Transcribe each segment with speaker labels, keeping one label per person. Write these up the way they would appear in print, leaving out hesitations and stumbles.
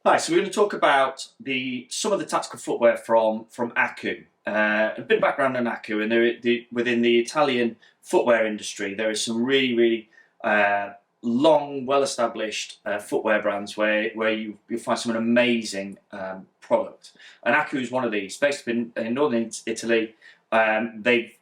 Speaker 1: Hi, so we're going to talk about some of the tactical footwear from Aku. A bit of background on Aku, and within the Italian footwear industry, there is some really long, well-established footwear brands where you'll find some amazing product. And Aku is one of these, based in northern Italy. They've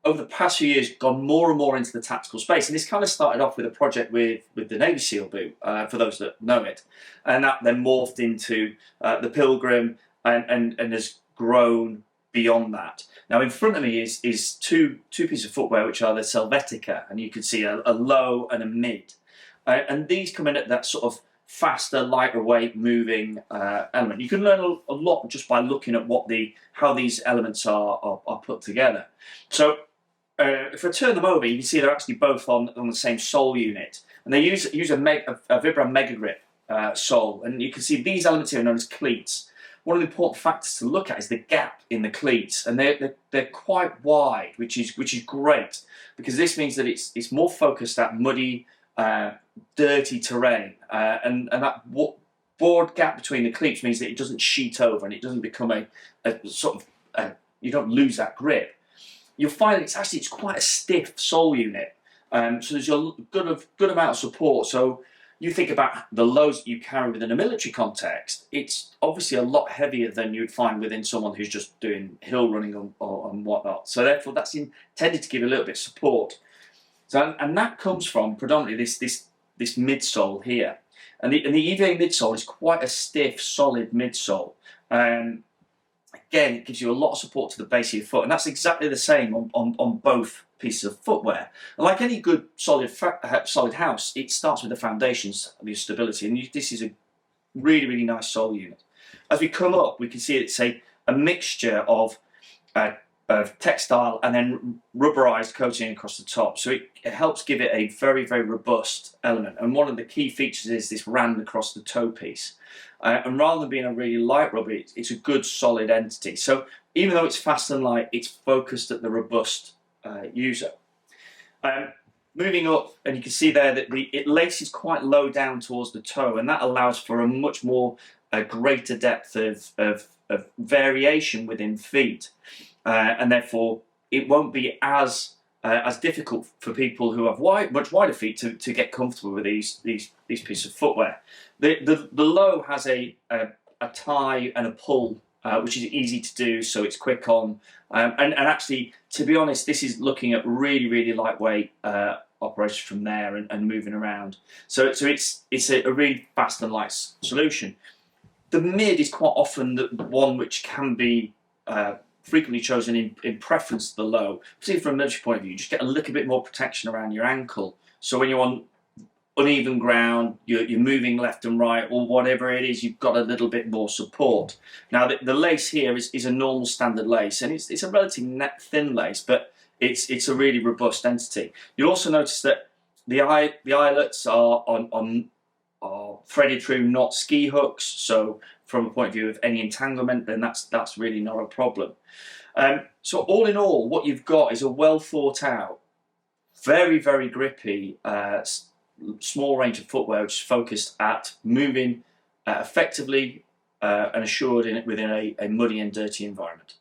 Speaker 1: over the past few years gone more and more into the tactical space, and this kind of started off with a project with the Navy SEAL boot, for those that know it, and that then morphed into the Pilgrim and has grown beyond that. Now in front of me is two pieces of footwear which are the Selvatica, and you can see a low and a mid, and these come in at that sort of faster, lighter weight moving element. You can learn a lot just by looking at how these elements are put together. So if I turn them over, you can see they're actually both on the same sole unit, and they use a Vibram Megagrip sole, and you can see these elements here are known as cleats. One of the important factors to look at is the gap in the cleats, and they're quite wide, which is great, because this means that it's more focused at muddy, dirty terrain, and that broad gap between the cleats means that it doesn't sheet over and it doesn't become a sort of you don't lose that grip. You'll find that it's quite a stiff sole unit, so there's a good amount of support. So you think about the loads that you carry within a military context, it's obviously a lot heavier than you'd find within someone who's just doing hill running and whatnot. So therefore that's intended to give a little bit of support. So, and that comes from predominantly this midsole here. And the EVA midsole is quite a stiff, solid midsole. Again, it gives you a lot of support to the base of your foot, and that's exactly the same on both pieces of footwear. And like any good solid house, it starts with the foundations of your stability, and this is a really nice sole unit. As we come up, we can see it's a mixture of textile and then rubberized coating across the top, so it helps give it a very robust element. And one of the key features is this rand across the toe piece, and rather than being a really light rubber, it's a good solid entity. So even though it's fast and light, it's focused at the robust user. Moving up, and you can see there that it laces quite low down towards the toe, and that allows for a much more greater depth of variation within feet. And therefore it won't be as difficult for people who have much wider feet to get comfortable with these pieces of footwear. The low has a tie and a pull, which is easy to do, so it's quick on. And actually, to be honest, this is looking at really lightweight operations from there and moving around. So it's a really fast and light solution. The mid is quite often the one which can be frequently chosen in preference to the low, particularly from a military point of view. You just get a little bit more protection around your ankle. So when you're on uneven ground, you're moving left and right, or whatever it is, you've got a little bit more support. Now the lace here is a normal standard lace, and it's a relatively thin lace, but it's a really robust entity. You'll also notice that the eyelets are threaded through, not ski hooks, so from a point of view of any entanglement, then that's really not a problem. So all in all, what you've got is a well thought out, very grippy, small range of footwear which is focused at moving effectively and assured within a muddy and dirty environment.